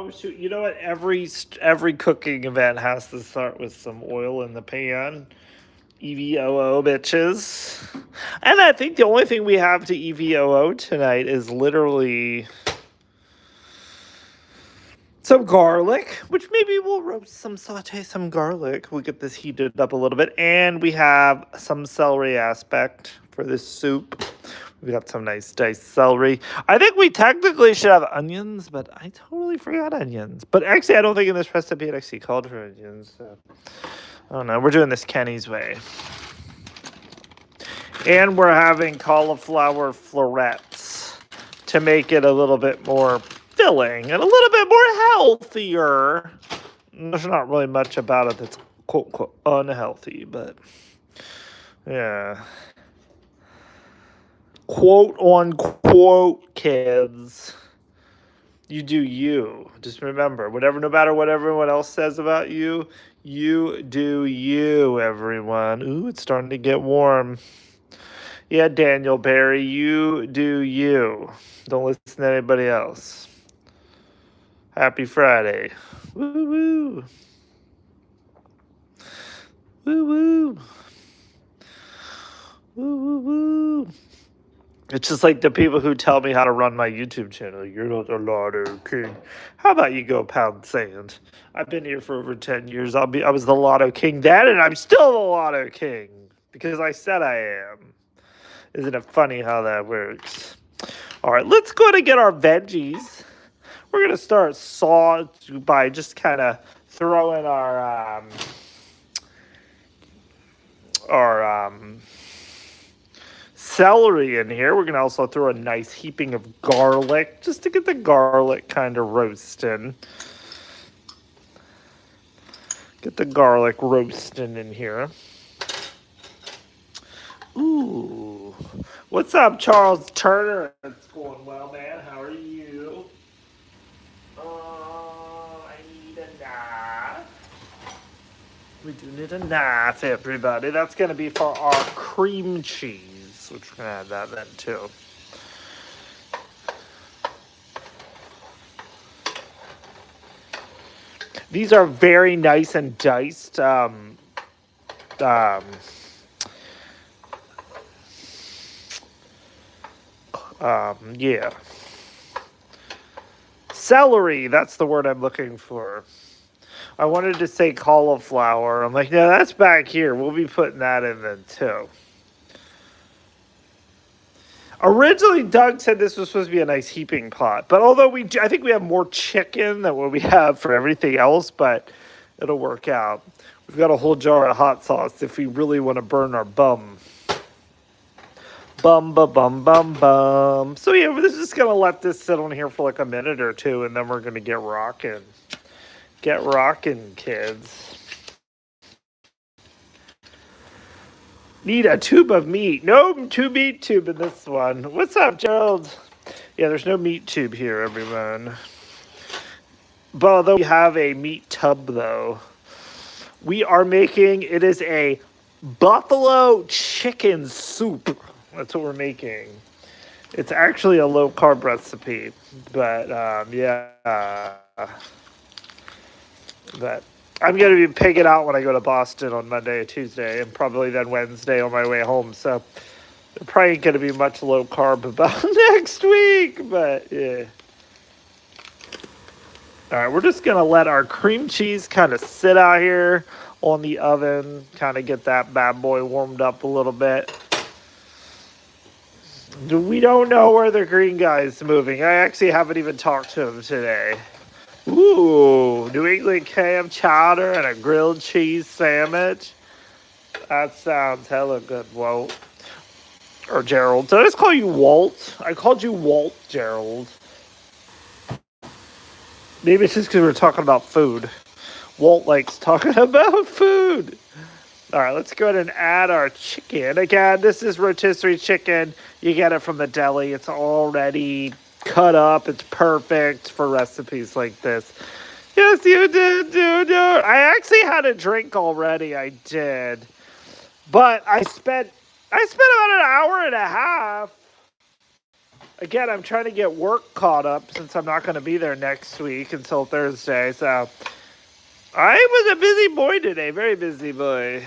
Oh shoot! You know what? Every cooking event has to start with some oil in the pan. EVOO bitches. And I think the only thing we have to EVOO tonight is literally some garlic, which maybe we'll roast some saute some garlic. We'll get this heated up a little bit. And we have some celery aspect for this soup. We got some nice diced celery. I think we technically should have onions, but I totally forgot onions. But actually, I don't think in this recipe it actually called for onions. So I don't know. We're doing this Kenny's way. And we're having cauliflower florets to make it a little bit more filling and a little bit more healthier. There's not really much about it that's quote unquote unhealthy, but yeah. Quote unquote, kids. You do you. Just remember, no matter what everyone else says about you, you do you, everyone. Ooh, it's starting to get warm. Yeah, Daniel Barry, you do you. Don't listen to anybody else. Happy Friday. Woo woo. Woo woo. Woo woo woo. It's just like the people who tell me how to run my YouTube channel. You're not the Lotto King. How about you go pound sand? I've been here for over 10 years. I was the Lotto King then, and I'm still the Lotto King because I said I am. Isn't it funny how that works? All right, let's go to get our veggies. We're gonna start by just kind of throwing our celery in here. We're gonna also throw a nice heaping of garlic just to get the garlic kind of roasting. Get the garlic roasting in here. Ooh. What's up, Charles Turner? It's going well, man. How are you? I need a knife. We do need a knife, everybody. That's going to be for our cream cheese, which we're going to add that then, too. These are very nice and diced. Yeah. Celery, that's the word I'm looking for. I wanted to say cauliflower. I'm like, no, that's back here. We'll be putting that in then, too. Originally, Doug said this was supposed to be a nice heaping pot. But although I think we have more chicken than what we have for everything else, but it'll work out. We've got a whole jar of hot sauce if we really want to burn our bum. Bum, ba, bum, bum, bum. So yeah, we're just going to let this sit on here for like a minute or two, and then we're going to get rocking. Get rocking, kids. Need a tube of meat. No meat tube in this one. What's up, Gerald? Yeah, there's no meat tube here, everyone. But although we have a meat tub, though, we are making, it is a buffalo chicken soup. That's what we're making. It's actually a low-carb recipe, but yeah. But I'm going to be pigging out when I go to Boston on Monday or Tuesday, and probably then Wednesday on my way home. So there probably ain't going to be much low carb about next week, but yeah. All right, we're just going to let our cream cheese kind of sit out here on the oven, kind of get that bad boy warmed up a little bit. We don't know where the green guy is moving. I actually haven't even talked to him today. Ooh, New England clam chowder and a grilled cheese sandwich. That sounds hella good, Walt. Or Gerald. Did I just call you Walt? I called you Walt, Gerald. Maybe it's just because we're talking about food. Walt likes talking about food. All right, let's go ahead and add our chicken. Again, this is rotisserie chicken. You get it from the deli. It's already cut up. It's perfect for recipes like this. Yes, you did, dude. I actually had a drink already. I did. But I spent about an hour and a half Again, I'm trying to get work caught up since I'm not going to be there next week until Thursday. So I was a busy boy today, very busy boy.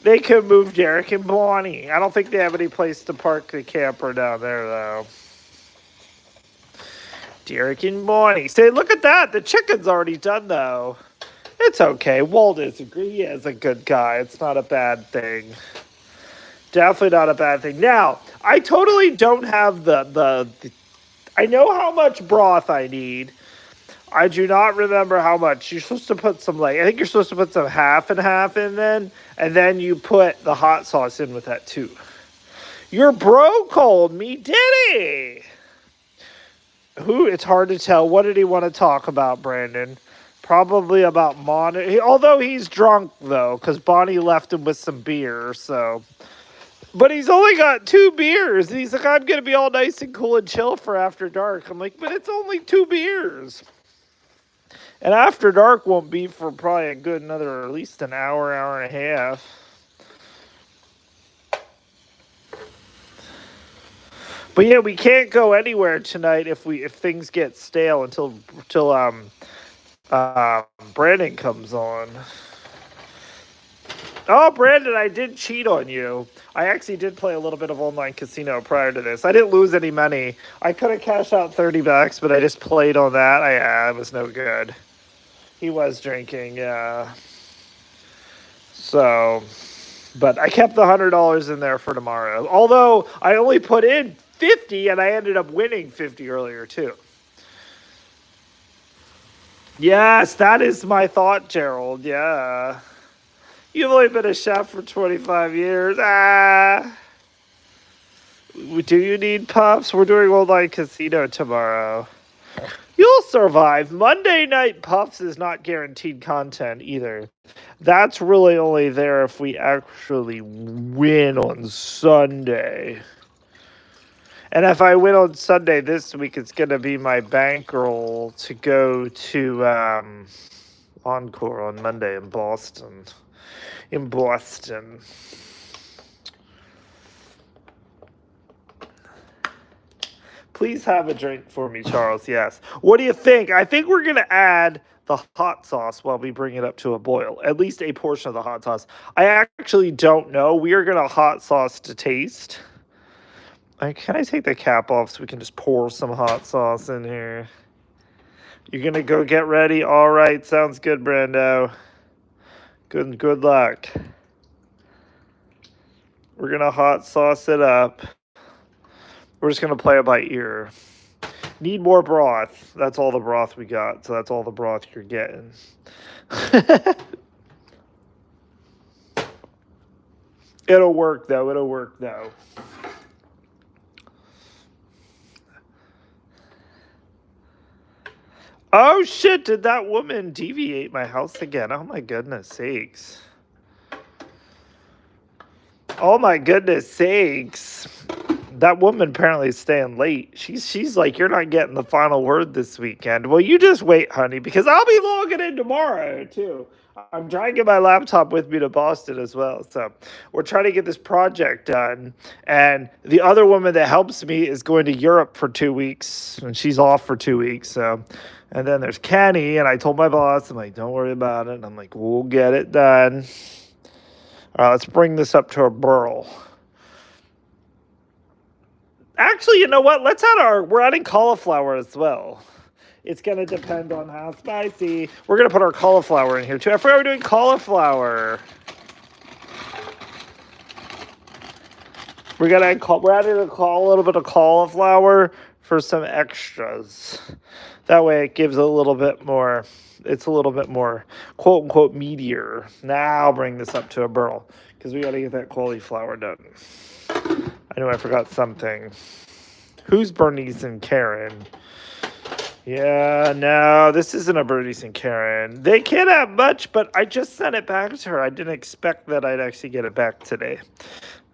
They could move Derek and Bonnie. I don't think they have any place to park the camper down there, though. Derek and Bonnie. Say, look at that. The chicken's already done, though. It's okay. Walt is a good guy. It's not a bad thing. Definitely not a bad thing. Now, I totally don't have the I know how much broth I need. I do not remember how much. You're supposed to put some, I think you're supposed to put some half and half in then, and then you put the hot sauce in with that too. Your bro called me, did he? It's hard to tell. What did he want to talk about, Brandon? Probably about although he's drunk, though, because Bonnie left him with some beer, so. But he's only got 2 beers, and he's like, I'm going to be all nice and cool and chill for after dark. I'm like, but it's only 2 beers. And after dark won't be for probably a good another, at least an hour, hour and a half. But yeah, we can't go anywhere tonight if things get stale until Brandon comes on. Oh, Brandon, I did cheat on you. I actually did play a little bit of online casino prior to this. I didn't lose any money. I could have cashed out $30, but I just played on that. It was no good. He was drinking, yeah. So, but I kept the $100 in there for tomorrow. Although I only put in 50 and I ended up winning 50 earlier too. Yes, that is my thought, Gerald. Yeah. You've only been a chef for 25 years. Do you need puffs? We're doing online casino tomorrow. You'll survive. Monday Night Puffs is not guaranteed content either. That's really only there if we actually win on Sunday. And if I win on Sunday this week, it's going to be my bankroll to go to Encore on Monday in Boston. Please have a drink for me, Charles. Yes. What do you think? I think we're going to add the hot sauce while we bring it up to a boil. At least a portion of the hot sauce. I actually don't know. We are going to hot sauce to taste. Can I take the cap off so we can just pour some hot sauce in here? You're going to go get ready? All right. Sounds good, Brando. Good luck. We're going to hot sauce it up. We're just going to play it by ear. Need more broth. That's all the broth we got. So that's all the broth you're getting. It'll work, though. Oh, shit. Did that woman deviate my house again? Oh, my goodness sakes. Oh, my goodness sakes. That woman apparently is staying late. She's like, you're not getting the final word this weekend. Well, you just wait, honey, because I'll be logging in tomorrow, too. I'm trying to get my laptop with me to Boston as well. So we're trying to get this project done. And the other woman that helps me is going to Europe for 2 weeks. And she's off for 2 weeks. So, and then there's Kenny. And I told my boss, I'm like, don't worry about it. And I'm like, we'll get it done. All right, let's bring this up to a boil. Actually, you know what? We're adding cauliflower as well. It's going to depend on how spicy. We're going to put our cauliflower in here too. I forgot we're doing cauliflower. We're adding a little bit of cauliflower for some extras. That way it gives a little bit more, it's a little bit more quote unquote meatier. Now I'll bring this up to a boil because we got to get that cauliflower done. I know I forgot something. Who's Bernice and Karen? Yeah, no, this isn't a Bernice and Karen. They can't have much, but I just sent it back to her. I didn't expect that I'd actually get it back today.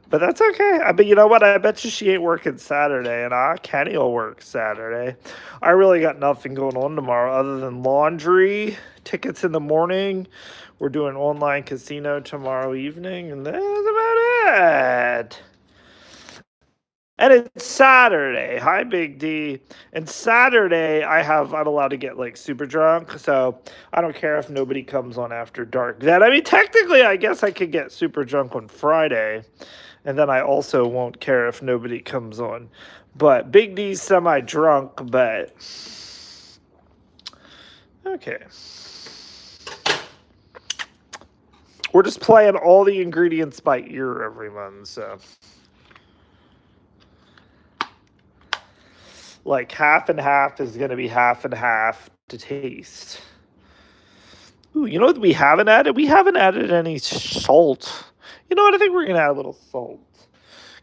But that's okay. But you know what? I bet you she ain't working Saturday, and Kenny will work Saturday. I really got nothing going on tomorrow other than laundry, tickets in the morning. We're doing online casino tomorrow evening, and that's about it. And it's Saturday. Hi, Big D. And Saturday, I'm allowed to get like super drunk, so I don't care if nobody comes on after dark. Then I mean, technically, I guess I could get super drunk on Friday, and then I also won't care if nobody comes on. But Big D's semi drunk, but okay. We're just playing all the ingredients by ear, everyone. So. Like half and half is going to be half and half to taste. Ooh, you know what we haven't added? We haven't added any salt. You know what? I think we're going to add a little salt.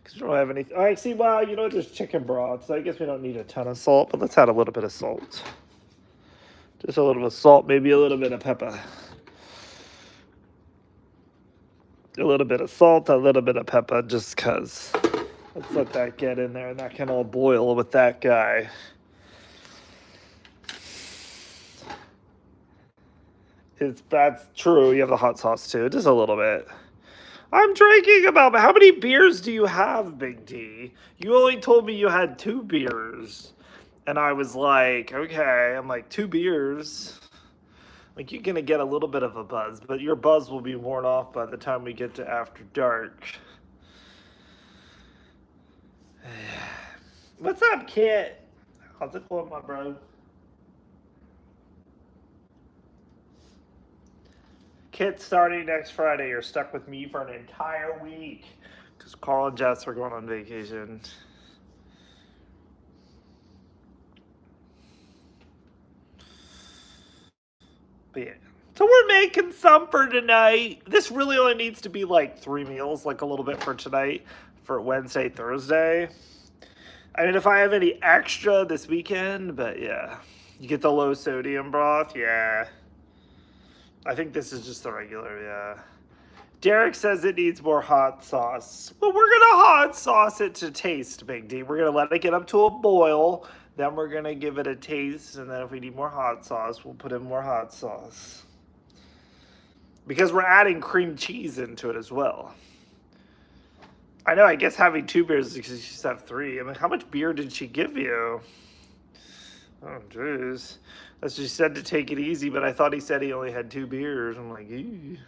Because we don't have any. Oh, actually, wow, you know what? There's chicken broth, so I guess we don't need a ton of salt, but let's add a little bit of salt. Just a little bit of salt, maybe a little bit of pepper. A little bit of salt, a little bit of pepper, just because. Let's let that get in there, and that can all boil with that guy. That's true. You have the hot sauce too, just a little bit. I'm drinking about. How many beers do you have, Big D? You only told me you had 2 beers, and I was like, okay. I'm like 2 beers. Like you're gonna get a little bit of a buzz, but your buzz will be worn off by the time we get to after dark. What's up, Kit? How's it going, my bro? Kit, starting next Friday, you're stuck with me for an entire week because Carl and Jess are going on vacation. But yeah. So we're making some for tonight. This really only needs to be like 3 meals, like a little bit for tonight, for Wednesday, Thursday. I mean, if I have any extra this weekend, but yeah. You get the low sodium broth, yeah. I think this is just the regular, yeah. Derek says it needs more hot sauce. Well, we're going to hot sauce it to taste, Big D. We're going to let it get up to a boil. Then we're going to give it a taste. And then if we need more hot sauce, we'll put in more hot sauce. Because we're adding cream cheese into it as well. I know, I guess having 2 beers is because you just have 3. I mean, how much beer did she give you? Oh, jeez. As she said to take it easy, but I thought he said he only had 2 beers. I'm like, ew.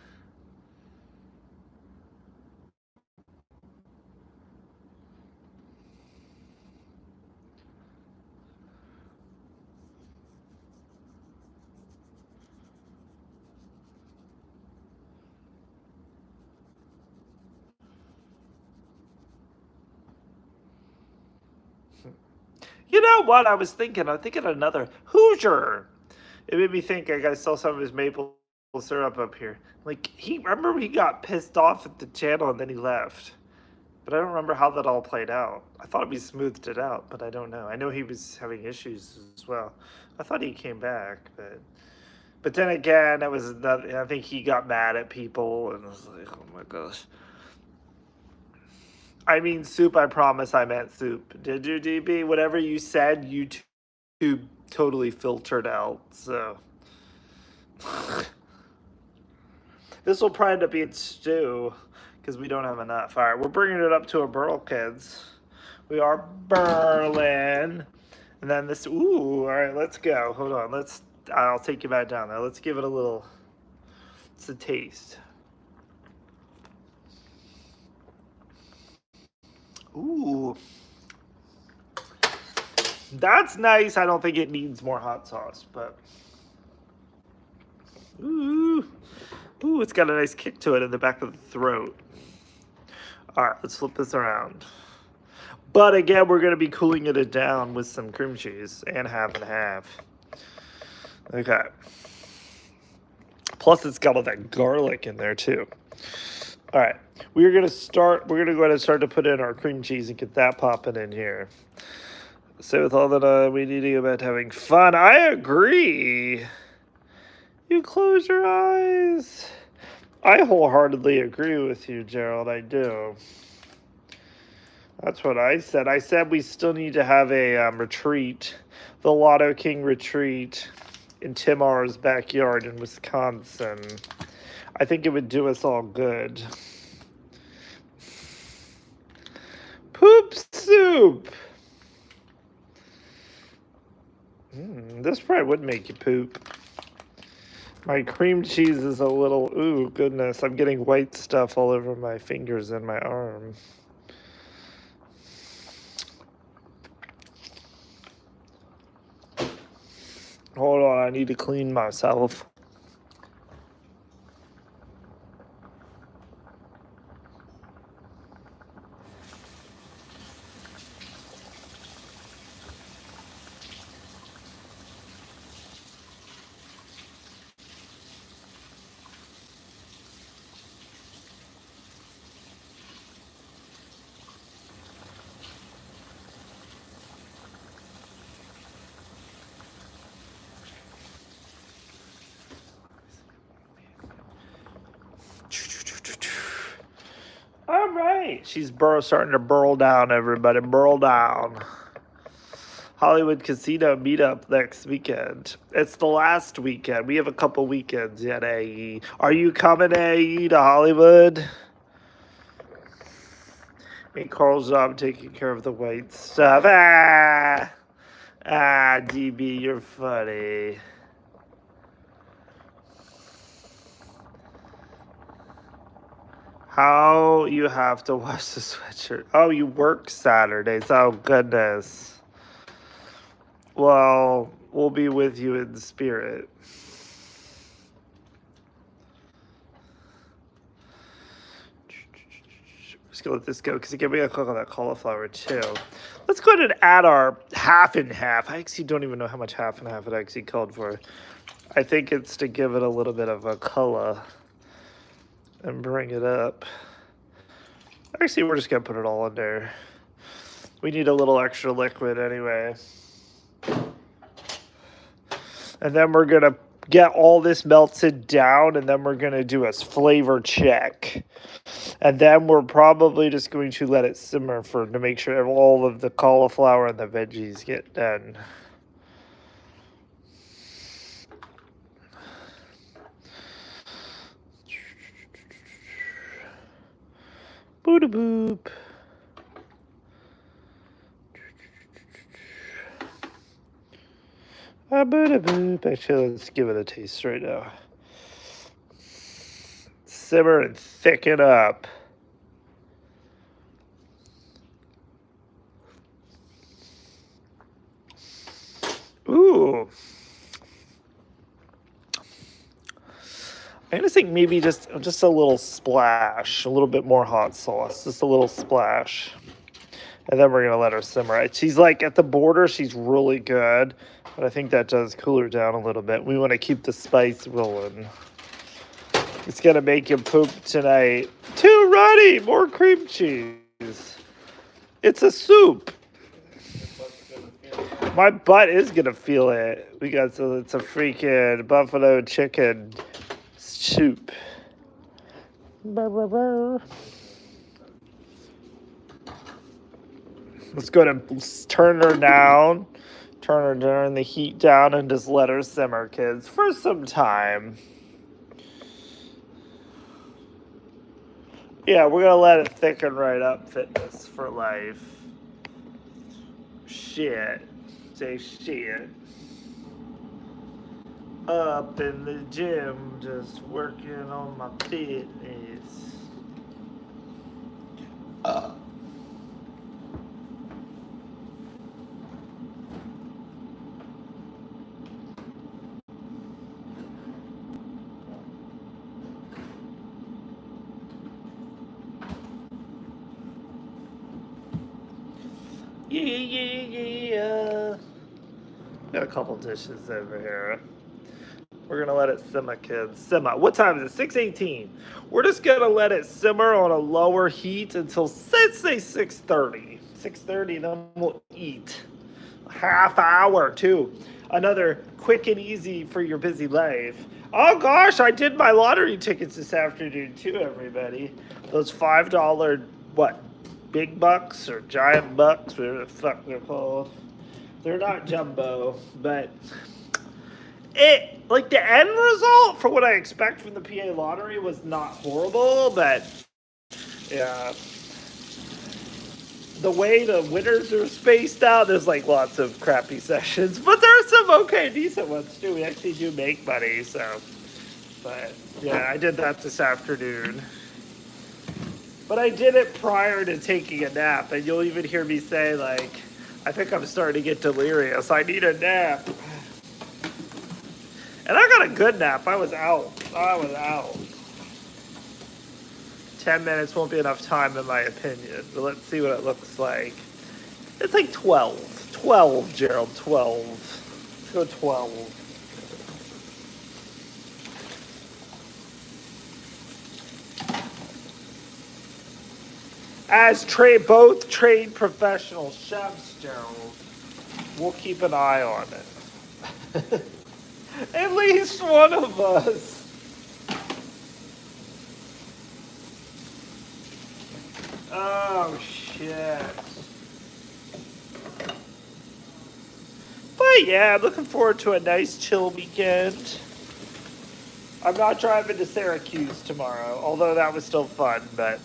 You know what? I'm thinking another Hoosier. It made me think I gotta sell some of his maple syrup up here. Like remember he got pissed off at the channel and then he left. But I don't remember how that all played out. I thought we smoothed it out, but I don't know. I know he was having issues as well. I thought he came back, but then again, I think he got mad at people and was like, oh my gosh. I mean, soup, I promise I meant soup. Did you, DB? Whatever you said, YouTube totally filtered out, so. This will probably end up being stew, because we don't have enough. All right, we're bringing it up to a burl, kids. We are Berlin. And then this, ooh, all right, let's go. Hold on, I'll take you back down there. Let's give it it's a taste. Ooh. That's nice. I don't think it needs more hot sauce, but. Ooh. Ooh, it's got a nice kick to it in the back of the throat. All right, let's flip this around. But again, we're going to be cooling it down with some cream cheese and half and half. Okay. Plus, it's got all that garlic in there, too. All right, we're going to go ahead and start to put in our cream cheese and get that popping in here. So with all that, we need to go back to having fun. I agree. You close your eyes. I wholeheartedly agree with you, Gerald. I do. That's what I said. I said we still need to have a retreat, the Lotto King retreat in Tim R's backyard in Wisconsin. I think it would do us all good. Poop soup. This probably would make you poop. My cream cheese is a little, ooh, goodness. I'm getting white stuff all over my fingers and my arm. Hold on, I need to clean myself. All right, she's starting to burl down, everybody. Burl down. Hollywood Casino meetup next weekend. It's the last weekend. We have a couple weekends yet, AE. Are you coming, AE, to Hollywood? Me and Carl's job taking care of the white stuff. DB, you're funny. How you have to wash the sweatshirt? Oh, you work Saturdays. Oh, goodness. Well, we'll be with you in spirit. I'm just gonna let this go because again we gotta cook on that cauliflower too. Let's go ahead and add our half and half. I actually don't even know how much half and half it actually called for. I think it's to give it a little bit of a color and bring it up. Actually, we're just gonna put it all in there. We need a little extra liquid anyway. And then we're gonna get all this melted down, and then we're gonna do a flavor check. And then we're probably just going to let it simmer to make sure all of the cauliflower and the veggies get done. Booda boop. Booda boop. Actually, let's give it a taste right now. Simmer and thicken up. Ooh. I'm gonna think maybe just a little splash, a little bit more hot sauce, just a little splash. And then we're gonna let her simmer. She's like at the border, she's really good, but I think that does cool her down a little bit. We want to keep the spice rolling. It's gonna make you poop tonight. Too runny, more cream cheese. It's a soup. My butt is gonna feel it. It's a freaking buffalo chicken soup. Let's go to turn her down. Turn the heat down and just let her simmer, kids, for some time. Yeah, we're gonna let it thicken right up. Fitness for life. Shit. Say shit. Up in the gym, just working on my fitness. Yeah. Got a couple dishes over here. We're gonna let it simmer, kids. Simmer. What time is it? 6:18. We're just gonna let it simmer on a lower heat until let's say 6:30. 6:30, then we'll eat. Half hour too. Another quick and easy for your busy life. Oh gosh, I did my lottery tickets this afternoon too, everybody. Those $5 big bucks or giant bucks, whatever the fuck they're called. They're not jumbo, but the end result for what I expect from the PA lottery was not horrible, but yeah. the way the winners are spaced out, there's like lots of crappy sessions, but there are some okay, decent ones too. We actually do make money, so. But yeah, I did that this afternoon. But I did it prior to taking a nap, and you'll even hear me say, like, I think I'm starting to get delirious. I need a nap. And I got a good nap. I was out. 10 minutes won't be enough time, in my opinion. But let's see what it looks like. It's like 12. 12, Gerald. 12. Let's go 12. As both trained professional chefs, Gerald, we'll keep an eye on it. At least one of us. Oh, shit. But yeah, I'm looking forward to a nice chill weekend. I'm not driving to Syracuse tomorrow, although that was still fun, but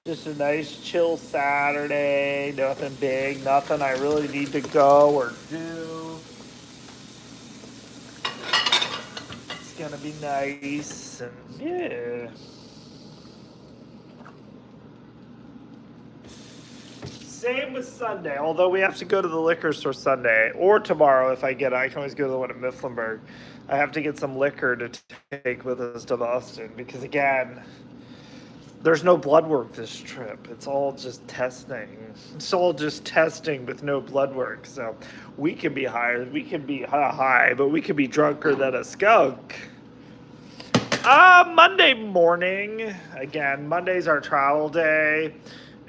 just a nice chill Saturday, nothing big, nothing I really need to go or do. It's gonna be nice, and yeah. Same with Sunday, although we have to go to the liquor store Sunday, or tomorrow if I get it. I can always go to the one in Mifflinburg. I have to get some liquor to take with us to Boston, because again, there's no blood work this trip. It's all just testing. It's all just testing with no blood work. So we can be higher. We can be high, but we can be drunker than a skunk. Monday morning. Again, Monday's our travel day.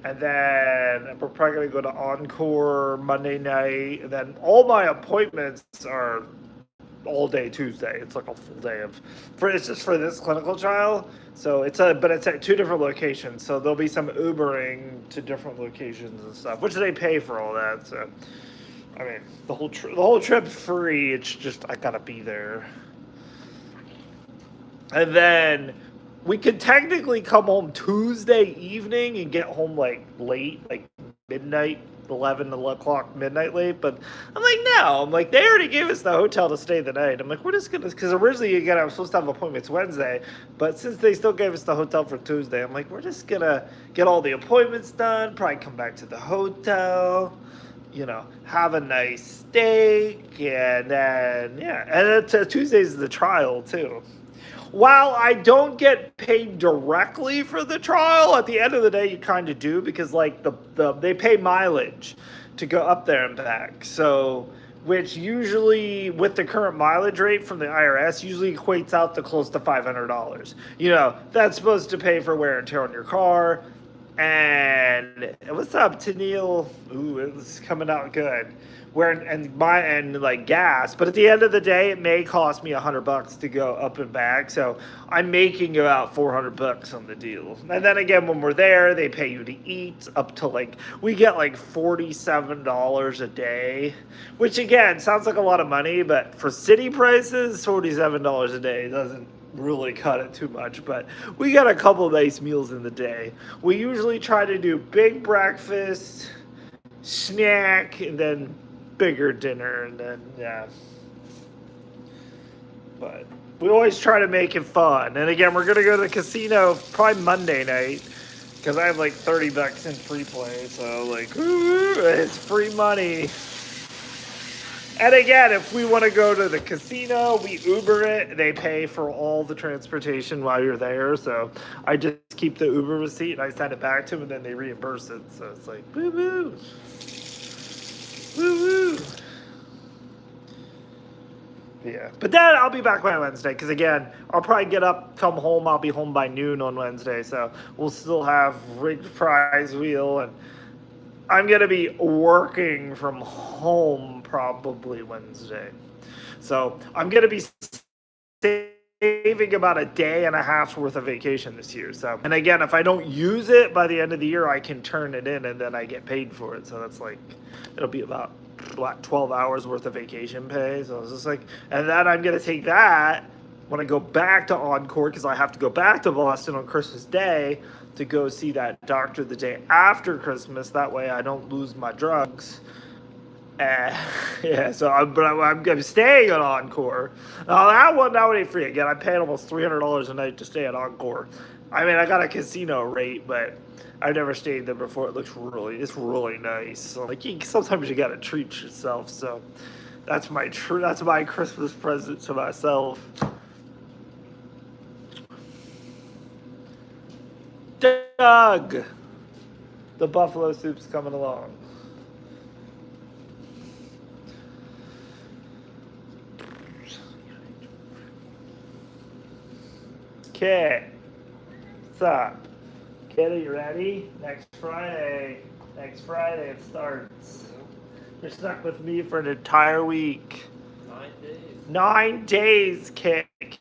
And then we're probably going to go to Encore Monday night. And then all my appointments are all day Tuesday. It's like a full day it's just for this clinical trial. So but it's at 2 different locations. So there'll be some Ubering to different locations and stuff, which they pay for all that. So, I mean, the whole trip's free. It's just, I gotta be there. And then we could technically come home Tuesday evening and get home like late, like midnight, 11 o'clock, midnight late. But I'm like, no. I'm like, they already gave us the hotel to stay the night. I'm like, we're just gonna, because originally again I was supposed to have appointments Wednesday, but since they still gave us the hotel for Tuesday, I'm like, we're just gonna get all the appointments done, probably come back to the hotel, have a nice steak, and then and Tuesday's the trial too. While I don't get paid directly for the trial, at the end of the day, you kind of do, because like they pay mileage to go up there and back. So, which usually with the current mileage rate from the IRS usually equates out to close to $500. That's supposed to pay for wear and tear on your car. And what's up, Tennille? Ooh, it's coming out good. And like gas, but at the end of the day, it may cost me $100 to go up and back. So I'm making about $400 on the deal. And then again, when we're there, they pay you to eat up to we get like $47 a day, which again sounds like a lot of money, but for city prices, $47 a day doesn't really cut it too much. But we got a couple of nice meals in the day. We usually try to do big breakfast, snack, and then bigger dinner, and then but we always try to make it fun. And again, we're gonna go to the casino probably Monday night, because I have like $30 in free play, so like, ooh, it's free money. And again, if we want to go to the casino, we Uber it. They pay for all the transportation while you're there. So I just keep the Uber receipt and I send it back to them, and then they reimburse it. So it's like, woo woo. Woo woo. Yeah. But then I'll be back by Wednesday, because again, I'll probably come home. I'll be home by noon on Wednesday. So we'll still have rigged prize wheel, and I'm going to be working from home probably Wednesday. So I'm going to be saving about a day and a half's worth of vacation this year. So, and again, if I don't use it by the end of the year, I can turn it in and then I get paid for it. So that's like, it'll be about 12 hours worth of vacation pay. So it's just like, and then I'm going to take that when I go back to Encore, because I have to go back to Boston on Christmas Day to go see that doctor the day after Christmas. That way I don't lose my drugs. Yeah, so I'm staying at Encore. Now that one ain't free. Again, I'm paying almost $300 a night to stay at Encore. I mean, I got a casino rate, but I've never stayed there before. It's really nice. So like, sometimes you gotta treat yourself. So that's my Christmas present to myself. Doug, the buffalo soup's coming along. Okay, what's up? Kid, are you ready? Next Friday it starts. You're stuck with me for an entire week. 9 days. 9 days, kid. Can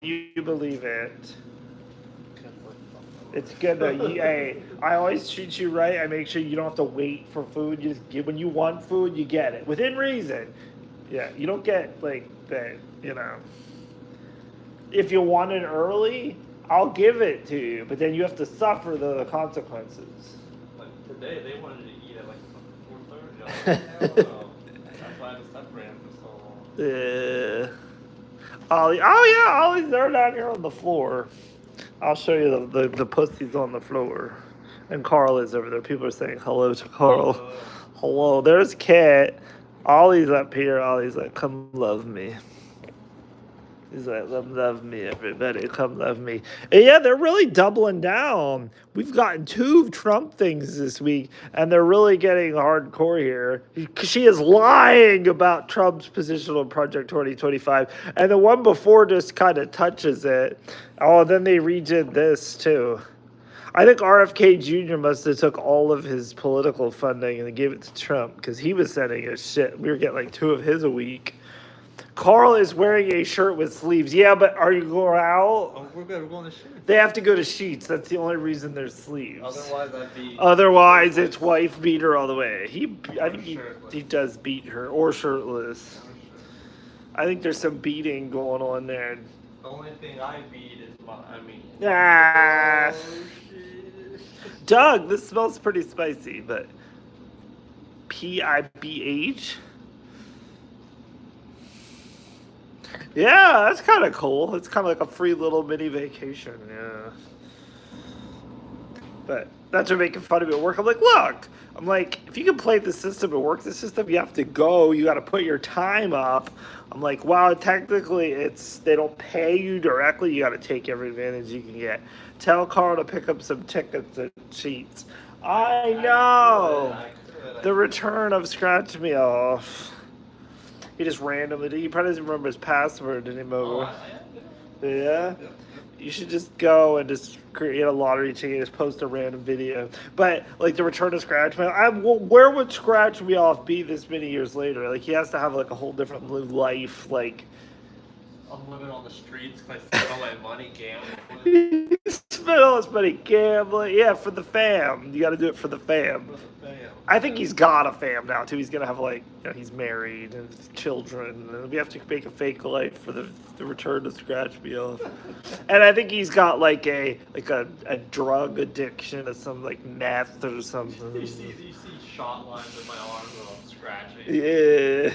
you believe it? It's good though. Hey, I always treat you right. I make sure you don't have to wait for food. You just get, when you want food, you get it within reason. Yeah, you don't get like that. You know, if you want it early, I'll give it to you, but then you have to suffer the consequences. Like today, they wanted to eat at like 4:30. That's why I just separated for so long. Ollie, oh yeah, Ollie's there down here on the floor. I'll show you the pussies on the floor. And Carl is over there. People are saying hello to Carl. Hello. There's Kat. Ollie's up here. Ollie's like, come love me. He's like, love me, everybody. Come love me. And yeah, they're really doubling down. We've gotten 2 Trump things this week, and they're really getting hardcore here. She is lying about Trump's position on Project 2025. And the one before just kind of touches it. Oh, then they redid this, too. I think RFK Jr. must have took all of his political funding and gave it to Trump, because he was sending us shit. We were getting like 2 of his a week. Carl is wearing a shirt with sleeves. Yeah, but are you going out? Oh, we're good. We're going to Sheets. They have to go to Sheets. That's the only reason there's sleeves. Otherwise, it's wife beater all the way. I think he does beat her, or shirtless. I think there's some beating going on there. The only thing I beat is Ah. Doug, this smells pretty spicy, but PIBH? Yeah, that's kind of cool. It's kind of like a free little mini vacation, yeah. But that's what making fun of me at work. I'm like, look, if you can play the system and work the system, you have to go. You got to put your time up. I'm like, wow, technically they don't pay you directly. You got to take every advantage you can get. Tell Carl to pick up some tickets at Sheets. I know. The return of Scratch Me Off. He just randomly, he probably doesn't remember his password anymore. Yeah? You should just go and just create a lottery ticket, just post a random video. But, like, the return of Scratch Me Off, where would Scratch Me Off be this many years later? Like, he has to have, like, a whole different life, like... I'm living on the streets because I spent all my money gambling. Spent all his money gambling. Yeah, for the fam. You got to do it for the fam. I think he's got a fam now too. He's gonna have he's married and children. And we have to make a fake life for the return to Scratch Me Off. And I think he's got like a drug addiction or some like meth or something. You see shot lines in my arms while I'm scratching. Yeah.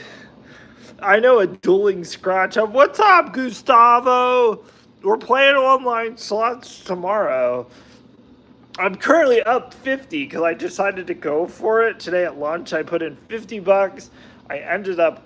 I know a dueling scratch up. What's up, Gustavo? We're playing online slots tomorrow. I'm currently up 50 because I decided to go for it. Today at lunch, I put in $50. I ended up